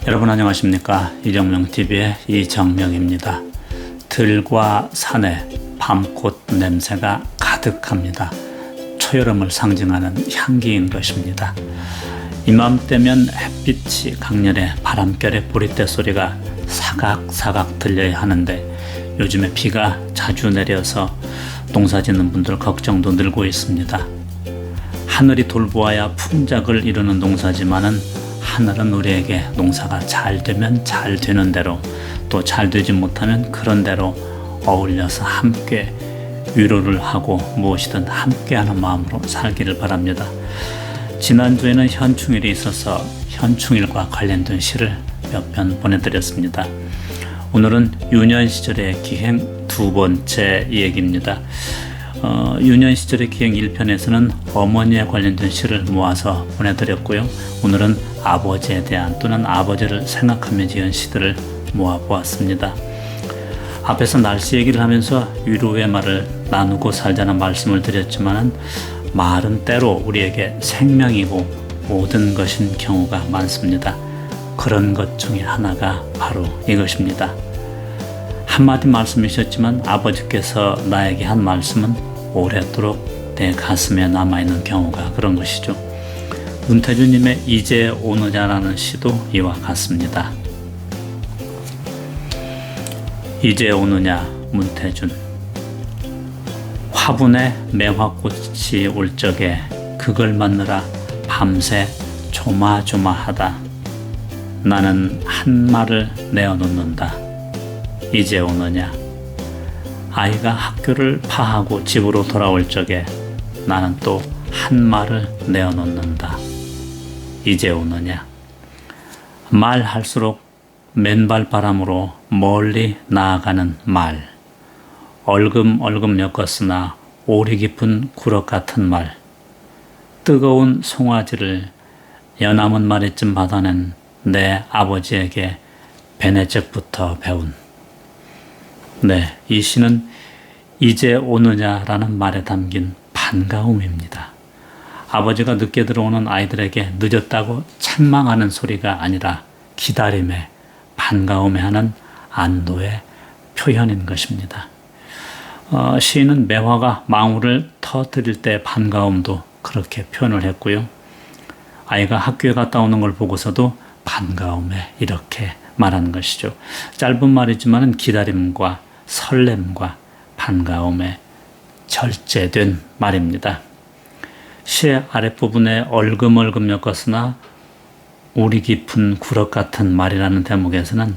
여러분 안녕하십니까? 이정명TV의 이정명입니다. 들과 산에 밤꽃 냄새가 가득합니다. 초여름을 상징하는 향기인 것입니다. 이맘때면 햇빛이 강렬해 바람결에 보리떼 소리가 사각사각 들려야 하는데 요즘에 비가 자주 내려서 농사짓는 분들 걱정도 늘고 있습니다. 하늘이 돌보아야 풍작을 이루는 농사지만은 하늘은 우리에게 농사가 잘 되면 잘 되는 대로 또 잘 되지 못하면 그런 대로 어울려서 함께 위로를 하고 무엇이든 함께하는 마음으로 살기를 바랍니다. 지난주에는 현충일이 있어서 현충일과 관련된 시를 몇 편 보내드렸습니다. 오늘은 유년 시절의 기행 두 번째 얘기입니다. 유년 시절의 기행 1편에서는 어머니에 관련된 시를 모아서 보내드렸고요. 오늘은 아버지에 대한 또는 아버지를 생각하며 지은 시들을 모아보았습니다. 앞에서 날씨 얘기를 하면서 위로의 말을 나누고 살자는 말씀을 드렸지만 말은 때로 우리에게 생명이고 모든 것인 경우가 많습니다. 그런 것 중에 하나가 바로 이것입니다. 한마디 말씀이셨지만 아버지께서 나에게 한 말씀은 오랫도록 내 가슴에 남아있는 경우가 그런 것이죠. 문태주님의 이제 오느냐라는 시도 이와 같습니다. 이제 오느냐 문태준. 화분에 매화꽃이 올 적에 그걸 맞느라 밤새 조마조마하다. 나는 한 말을 내어놓는다. 이제 오느냐. 아이가 학교를 파하고 집으로 돌아올 적에 나는 또 한 말을 내어놓는다. 이제 오느냐. 말할수록 맨발 바람으로 멀리 나아가는 말. 얼금얼금 엮었으나 오리 깊은 구럭 같은 말. 뜨거운 송아지를 연암은 말에쯤 받아낸 내 아버지에게 베네적부터 배운. 네, 이 시는 이제 오느냐라는 말에 담긴 반가움입니다. 아버지가 늦게 들어오는 아이들에게 늦었다고 책망하는 소리가 아니라 기다림에 반가움에 하는 안도의 표현인 것입니다. 시인은 매화가 망울을 터뜨릴 때 반가움도 그렇게 표현을 했고요. 아이가 학교에 갔다 오는 걸 보고서도 반가움에 이렇게 말하는 것이죠. 짧은 말이지만 기다림과 설렘과 반가움에 절제된 말입니다. 시의 아랫부분에 얼금얼금 엮었으나 우리 깊은 구럭 같은 말이라는 대목에서는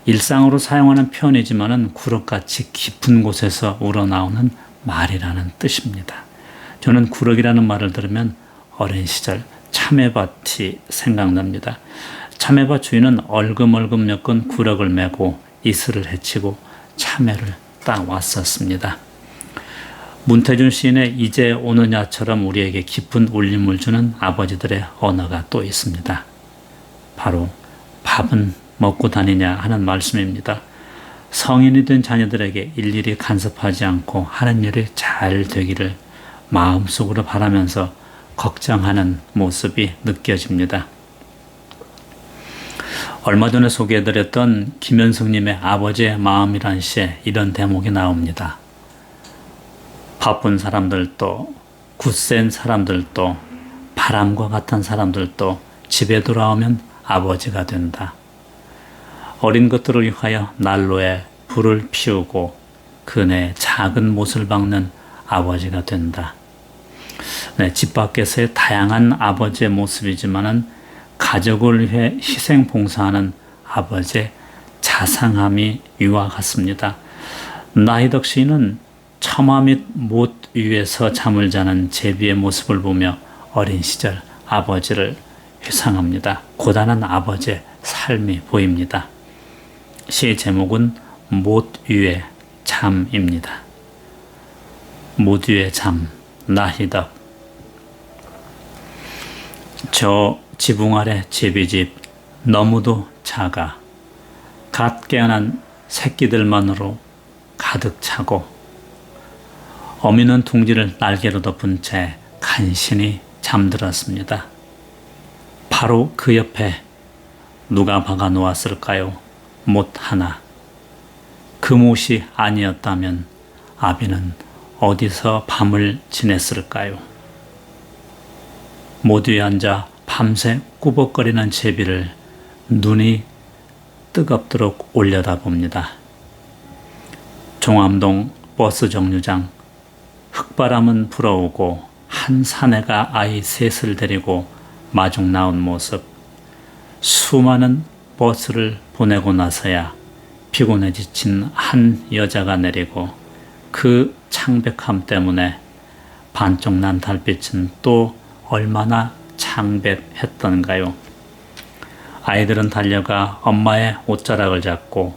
일상으로 사용하는 표현이지만 구럭같이 깊은 곳에서 우러나오는 말이라는 뜻입니다. 저는 구럭이라는 말을 들으면 어린 시절 참외밭이 생각납니다. 참외밭 주인은 얼금얼금 엮은 구럭을 메고 이슬을 헤치고 참외를 따왔었습니다. 문태준 시인의 이제 오느냐처럼 우리에게 깊은 울림을 주는 아버지들의 언어가 또 있습니다. 바로 밥은 먹고 다니냐 하는 말씀입니다. 성인이 된 자녀들에게 일일이 간섭하지 않고 하는 일이 잘 되기를 마음속으로 바라면서 걱정하는 모습이 느껴집니다. 얼마 전에 소개해드렸던 김현숙님의 아버지의 마음이란 시에 이런 대목이 나옵니다. 바쁜 사람들도 굳센 사람들도 바람과 같은 사람들도 집에 돌아오면 아버지가 된다. 어린 것들을 위하여 난로에 불을 피우고 그네 작은 못을 박는 아버지가 된다. 네, 집 밖에서의 다양한 아버지의 모습이지만은 가족을 위해 희생 봉사하는 아버지의 자상함이 이와 같습니다. 나희덕 시인은 처마 및 못 위에서 잠을 자는 제비의 모습을 보며 어린 시절 아버지를 회상합니다. 고단한 아버지의 삶이 보입니다. 시의 제목은 못 위의 잠입니다. 못 위의 잠, 나희덕. 저 지붕 아래 제비집 너무도 작아 갓 깨어난 새끼들만으로 가득 차고 어미는 둥지를 날개로 덮은 채 간신히 잠들었습니다. 바로 그 옆에 누가 박아 놓았을까요? 못 하나. 그 못이 아니었다면 아비는 어디서 밤을 지냈을까요? 못 위에 앉아 밤새 꾸벅거리는 제비를 눈이 뜨겁도록 올려다봅니다. 종암동 버스 정류장, 흙바람은 불어오고 한 사내가 아이 셋을 데리고 마중 나온 모습, 수많은 버스를 보내고 나서야 피곤해 지친 한 여자가 내리고 그 창백함 때문에 반쪽 난 달빛은 또 얼마나 창백했던가요? 아이들은 달려가 엄마의 옷자락을 잡고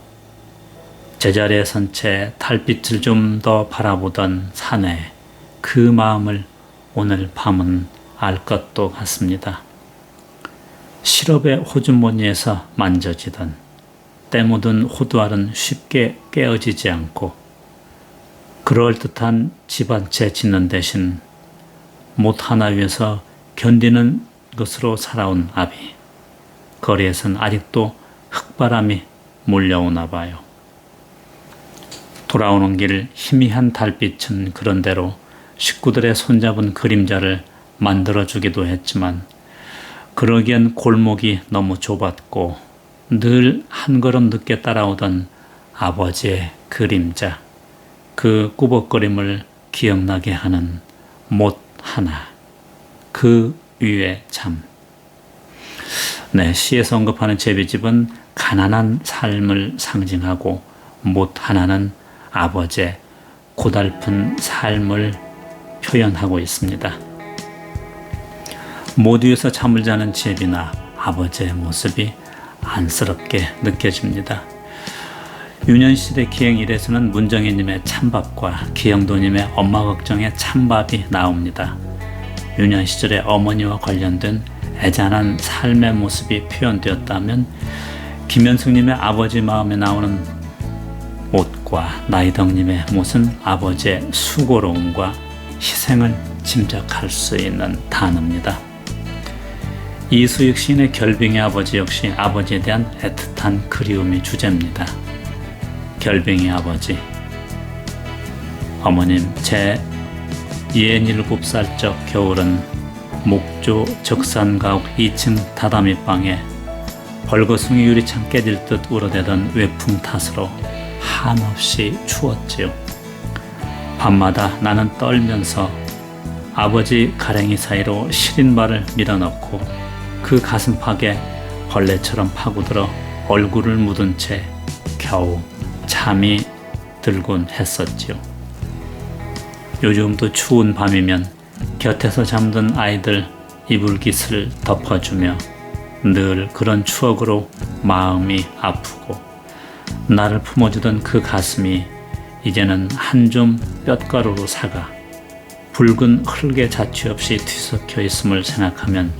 제자리에 선 채 달빛을 좀 더 바라보던 사내, 그 마음을 오늘 밤은 알 것도 같습니다. 시럽의 호주머니에서 만져지던 때 묻은 호두알은 쉽게 깨어지지 않고 그럴듯한 집 한 채 짓는 대신 못 하나 위해서 견디는 것으로 살아온 아비. 거리에선 아직도 흙바람이 몰려오나 봐요. 돌아오는 길 희미한 달빛은 그런대로 식구들의 손잡은 그림자를 만들어주기도 했지만 그러기엔 골목이 너무 좁았고 늘 한 걸음 늦게 따라오던 아버지의 그림자, 그 꾸벅거림을 기억나게 하는 못 하나, 그 위에 잠. 네, 시에서 언급하는 제비집은 가난한 삶을 상징하고 못 하나는 아버지의 고달픈 삶을 표현하고 있습니다. 못 위에서 잠을 자는 제비나 아버지의 모습이 안쓰럽게 느껴집니다. 유년시대 기행 1에서는 문정희님의 찬밥과 기영도님의 엄마 걱정의 찬밥이 나옵니다. 유년 시절의 어머니와 관련된 애잔한 삶의 모습이 표현되었다면 김현숙님의 아버지 마음에 나오는 옷과 나이덕님의 못은 아버지의 수고로움과 희생을 짐작할 수 있는 단어입니다. 이수익 시인의 결빙의 아버지 역시 아버지에 대한 애틋한 그리움이 주제입니다. 결빙의 아버지, 어머님, 제 67살 적 겨울은 목조 적산가옥 2층 다다미방에 벌거숭이 유리창 깨질 듯 울어대던 외풍 탓으로 한없이 추웠지요. 밤마다 나는 떨면서 아버지 가랭이 사이로 시린 발을 밀어넣고 그 가슴팍에 벌레처럼 파고들어 얼굴을 묻은 채 겨우 잠이 들곤 했었지요. 요즘도 추운 밤이면 곁에서 잠든 아이들 이불깃을 덮어주며 늘 그런 추억으로 마음이 아프고 나를 품어주던 그 가슴이 이제는 한 줌 뼛가루로 사가 붉은 흙에 자취 없이 뒤섞여 있음을 생각하면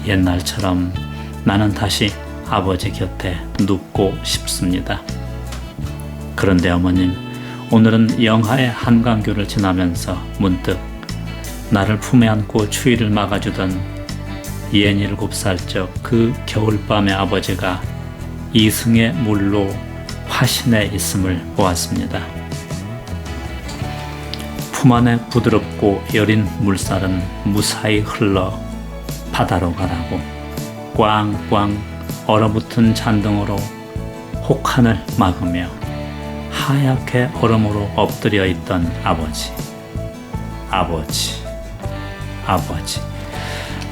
옛날처럼 나는 다시 아버지 곁에 눕고 싶습니다. 그런데 어머님, 오늘은 영하의 한강교를 지나면서 문득 나를 품에 안고 추위를 막아주던 67살 적 그 겨울밤의 아버지가 이승의 물로 화신해 있음을 보았습니다. 품 안에 부드럽고 여린 물살은 무사히 흘러 바다로 가라고 꽝꽝 얼어붙은 잔등으로 혹한을 막으며 하얗게 얼음으로 엎드려 있던 아버지.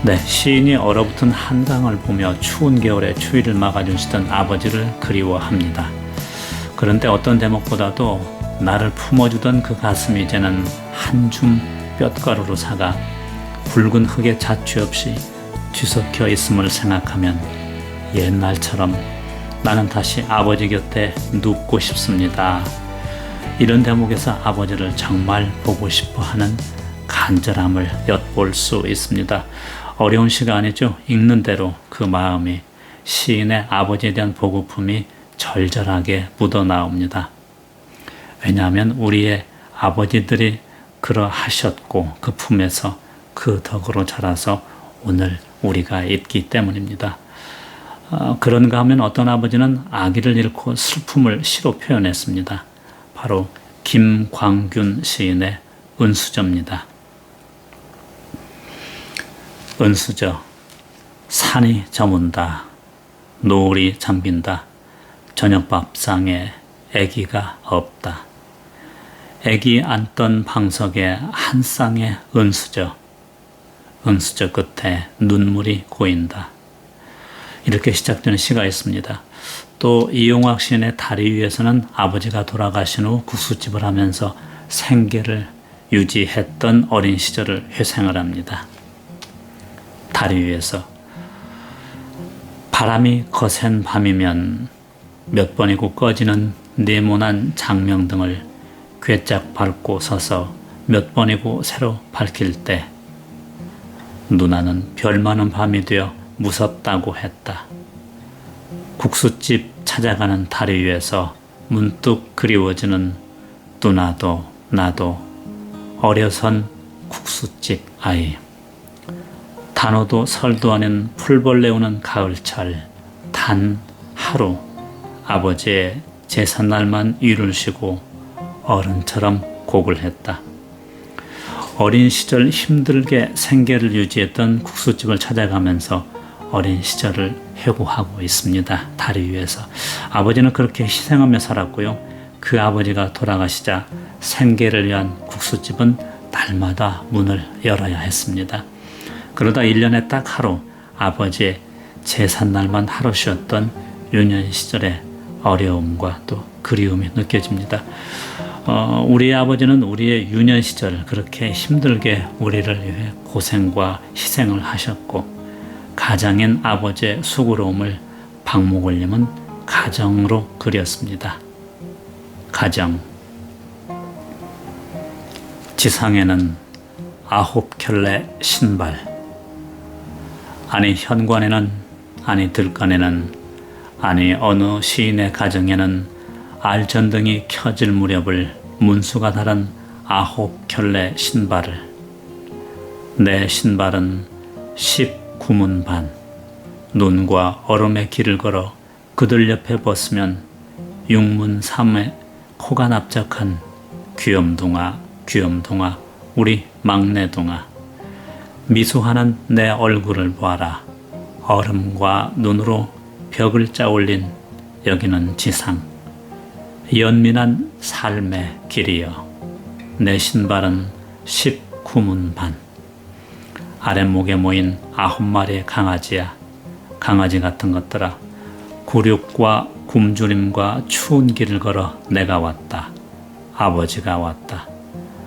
네, 시인이 얼어붙은 한강을 보며 추운 겨울에 추위를 막아주시던 아버지를 그리워합니다. 그런데 어떤 대목보다도 나를 품어주던 그 가슴이 이제는 한 줌 뼛가루로 사가 붉은 흙에 자취 없이 뒤섞여 있음을 생각하면 옛날처럼 나는 다시 아버지 곁에 눕고 싶습니다. 이런 대목에서 아버지를 정말 보고 싶어 하는 간절함을 엿볼 수 있습니다. 어려운 시간이죠. 읽는 대로 그 마음이 시인의 아버지에 대한 보고품이 절절하게 묻어나옵니다. 왜냐하면 우리의 아버지들이 그러하셨고 그 품에서 그 덕으로 자라서 오늘 우리가 있기 때문입니다. 그런가 하면 어떤 아버지는 아기를 잃고 슬픔을 시로 표현했습니다. 바로 김광균 시인의 은수저입니다. 은수저. 산이 저문다. 노을이 잠긴다. 저녁밥상에 아기가 없다. 아기 앉던 방석에 한 쌍의 은수저. 은수저 끝에 눈물이 고인다. 이렇게 시작되는 시가 있습니다. 또 이용학 시인의 다리 위에서는 아버지가 돌아가신 후 국수집을 하면서 생계를 유지했던 어린 시절을 회상을 합니다. 다리 위에서 바람이 거센 밤이면 몇 번이고 꺼지는 네모난 장명등을 괴짝 밟고 서서 몇 번이고 새로 밝힐 때 누나는 별 많은 밤이 되어 무섭다고 했다. 국수집 찾아가는 다리 위에서 문득 그리워지는 누나도 나도 어려선 국수집 아이. 단오도 설도 아닌 풀벌레 오는 가을철 단 하루 아버지의 제삿날만 일을 쉬고 어른처럼 곡을 했다. 어린 시절 힘들게 생계를 유지했던 국수집을 찾아가면서 어린 시절을 회고하고 있습니다. 다리 위에서. 아버지는 그렇게 희생하며 살았고요. 그 아버지가 돌아가시자 생계를 위한 국수집은 날마다 문을 열어야 했습니다. 그러다 1년에 딱 하루 아버지의 제삿날만 하루 쉬었던 유년 시절의 어려움과 또 그리움이 느껴집니다. 우리 아버지는 우리의 유년 시절 그렇게 힘들게 우리를 위해 고생과 희생을 하셨고 가장인 아버지의 수고로움을 박목올림은 가정으로 그렸습니다. 가정. 지상에는 9켤레 신발. 아니 현관에는 아니 들간에는 아니 어느 시인의 가정에는 알전등이 켜질 무렵을 문수가 달은 9켤레 신발을. 내 신발은 19문 반. 눈과 얼음의 길을 걸어 그들 옆에 벗으면 6문 3에 코가 납작한 귀염둥아 귀염둥아 우리 막내둥아. 미소하는 내 얼굴을 보아라. 얼음과 눈으로 벽을 짜올린 여기는 지상. 연민한 삶의 길이여. 내 신발은 19문 반. 아랫목에 모인 9마리의 강아지야. 강아지 같은 것들아. 굴육과 굶주림과 추운 길을 걸어 내가 왔다. 아버지가 왔다.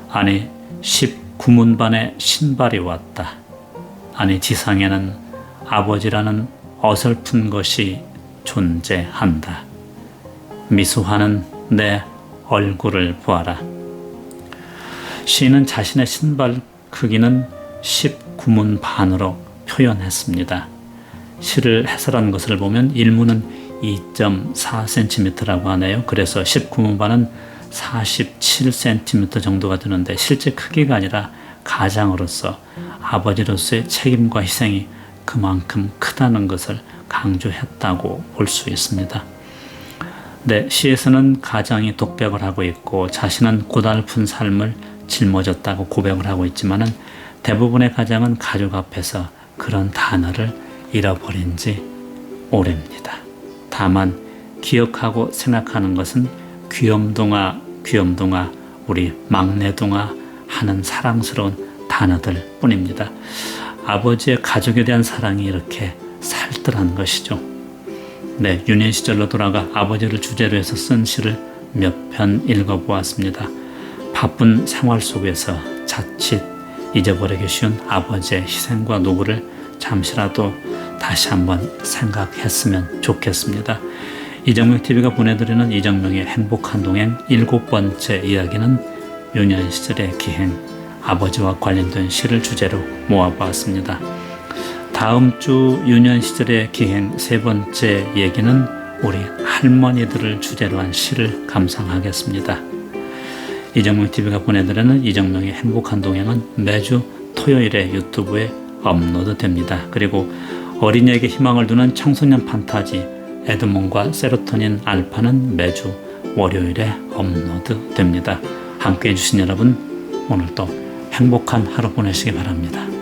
아니 19문 반의 신발이 왔다. 아니 지상에는 아버지라는 어설픈 것이 존재한다. 미소하는 내 얼굴을 보아라. 시인은 자신의 신발 크기는 19문 반으로 표현했습니다. 시를 해설한 것을 보면 1문은 2.4cm라고 하네요. 그래서 19문 반은 47cm 정도가 되는데 실제 크기가 아니라 가장으로서 아버지로서의 책임과 희생이 그만큼 크다는 것을 강조했다고 볼 수 있습니다. 네, 시에서는 가장이 독백을 하고 있고 자신은 고달픈 삶을 짊어졌다고 고백을 하고 있지만은 대부분의 가장은 가족 앞에서 그런 단어를 잃어버린 지 오래입니다. 다만 기억하고 생각하는 것은 귀염둥아 귀염둥아 우리 막내둥아 하는 사랑스러운 단어들 뿐입니다. 아버지의 가족에 대한 사랑이 이렇게 살뜰한 것이죠. 네, 유년 시절로 돌아가 아버지를 주제로 해서 쓴 시를 몇 편 읽어보았습니다. 바쁜 생활 속에서 자칫 잊어버리기 쉬운 아버지의 희생과 노고를 잠시라도 다시 한번 생각했으면 좋겠습니다. 이정명 TV가 보내드리는 이정명의 행복한 동행 7번째 이야기는 유년 시절의 기행, 아버지와 관련된 시를 주제로 모아보았습니다. 다음 주 유년 시절의 기행 3번째 얘기는 우리 할머니들을 주제로 한 시를 감상하겠습니다. 이정명 TV가 보내드리는 이정명의 행복한 동행은 매주 토요일에 유튜브에 업로드됩니다. 그리고 어린이에게 희망을 두는 청소년 판타지 에드몬과 세로토닌 알파는 매주 월요일에 업로드 됩니다. 함께해 주신 여러분, 오늘도 행복한 하루 보내시기 바랍니다.